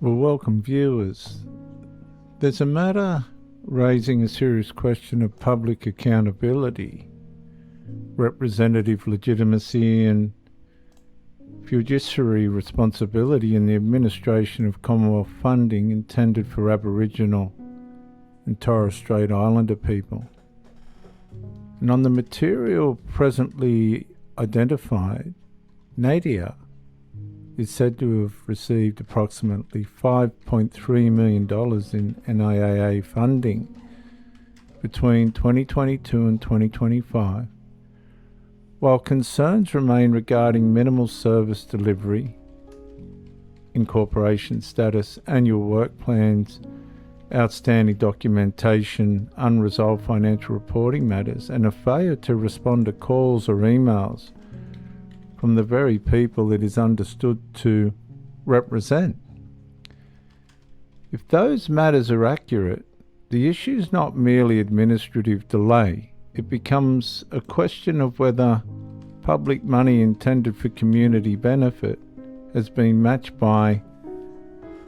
Well, welcome viewers. There's a matter raising a serious question of public accountability, representative legitimacy and fiduciary responsibility in the administration of Commonwealth funding intended for Aboriginal and Torres Strait Islander people. And on the material presently identified, NATIA is said to have received approximately $5.3 million in NIAA funding between 2022 and 2025, while concerns remain regarding minimal service delivery, incorporation status, annual work plans, outstanding documentation, unresolved financial reporting matters, and a failure to respond to calls or emails from the very people it is understood to represent. If those matters are accurate, the issue is not merely administrative delay. It becomes a question of whether public money intended for community benefit has been matched by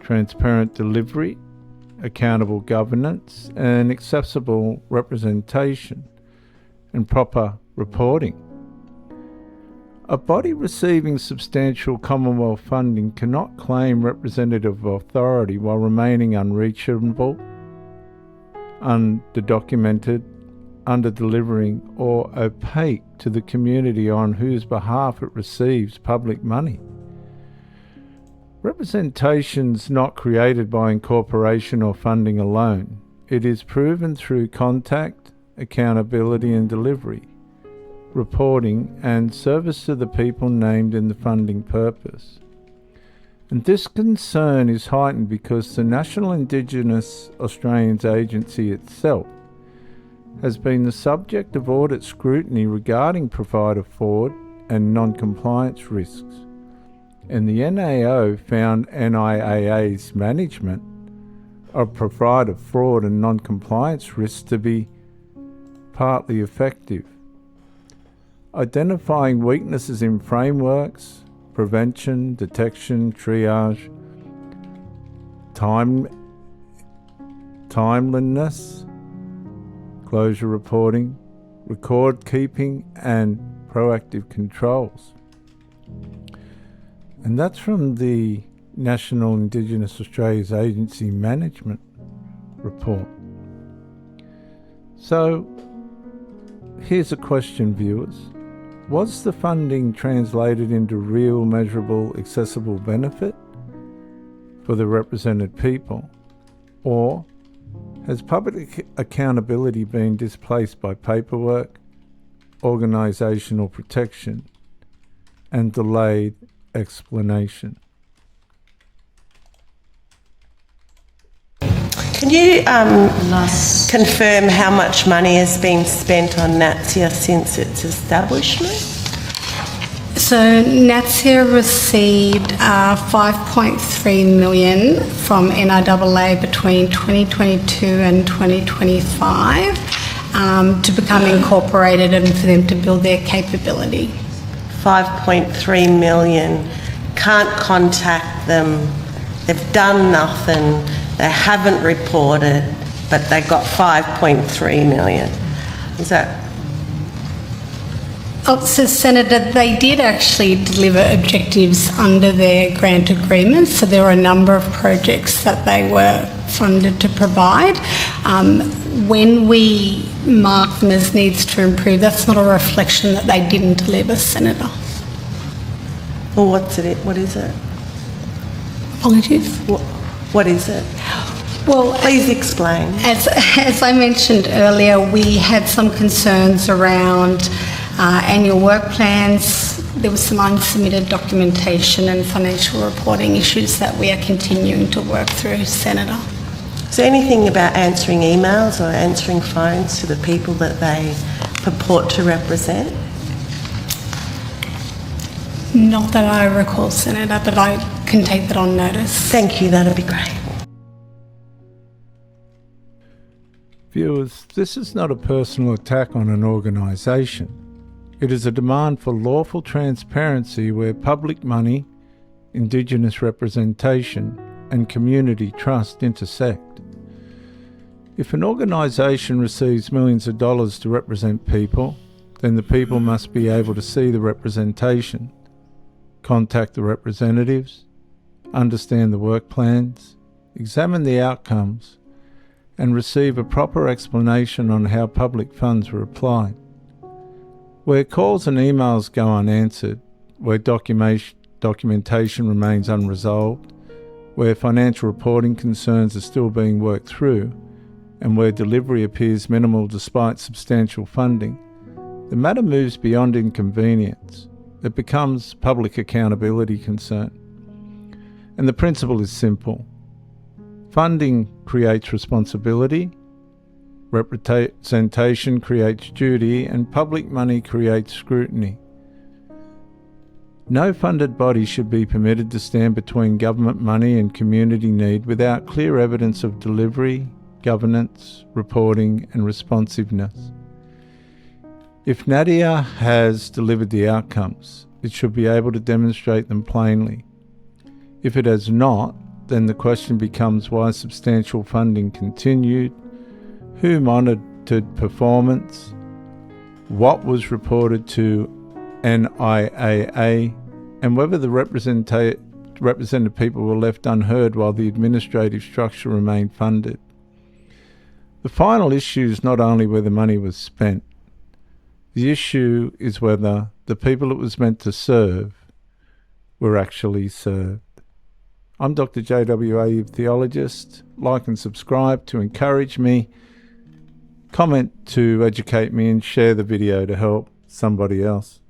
transparent delivery, accountable governance, and accessible representation and proper reporting. A body receiving substantial Commonwealth funding cannot claim representative authority while remaining unreachable, underdocumented, under-delivering, or opaque to the community on whose behalf it receives public money. Representation's not created by incorporation or funding alone. It is proven through contact, accountability and delivery, reporting and service to the people named in the funding purpose. And this concern is heightened because the National Indigenous Australians Agency itself has been the subject of audit scrutiny regarding provider fraud and non-compliance risks. And the NAO found NIAA's management of provider fraud and non-compliance risks to be partly effective, identifying weaknesses in frameworks, prevention, detection, triage, timeliness, closure reporting, record keeping, and proactive controls. And that's from the National Indigenous Australians Agency Management Report. So, here's a question, viewers. Was the funding translated into real, measurable, accessible benefit for the represented people? Or has public accountability been displaced by paperwork, organisational protection, and delayed explanation? Can you confirm how much money has been spent on NATIA since its establishment? So NATIA received $5.3 million from NIAA between 2022 and 2025 to become incorporated and for them to build their capability. 5.3 million. Can't contact them. They've done nothing. They haven't reported, but they got 5.3 million. Is that? Oh, so Senator, they did actually deliver objectives under their grant agreement. So there were a number of projects that they were funded to provide. When we mark them as needs to improve, that's not a reflection that they didn't deliver, Senator. Well, what is it? Apologies. What is it? Well, please explain. As I mentioned earlier, we had some concerns around annual work plans. There was some unsubmitted documentation and financial reporting issues that we are continuing to work through, Senator. Is there anything about answering emails or answering phones to the people that they purport to represent? Not that I recall, Senator, but I can take that on notice. Thank you, that'd be great. Viewers, this is not a personal attack on an organisation. It is a demand for lawful transparency where public money, Indigenous representation and community trust intersect. If an organisation receives millions of dollars to represent people, then the people must be able to see the representation, contact the representatives, understand the work plans, examine the outcomes, and receive a proper explanation on how public funds were applied. Where calls and emails go unanswered, where documentation remains unresolved, where financial reporting concerns are still being worked through, and where delivery appears minimal despite substantial funding, the matter moves beyond inconvenience. It becomes public accountability concern. And the principle is simple. Funding creates responsibility, representation creates duty, and public money creates scrutiny. No funded body should be permitted to stand between government money and community need without clear evidence of delivery, governance, reporting, and responsiveness. If NATIA has delivered the outcomes, it should be able to demonstrate them plainly. If it has not, then the question becomes why substantial funding continued, who monitored performance, what was reported to NIAA, and whether the represented people were left unheard while the administrative structure remained funded. The final issue is not only where the money was spent. The issue is whether the people it was meant to serve were actually served. I'm Dr. JWA, theologist. Like and subscribe to encourage me. Comment to educate me, and share the video to help somebody else.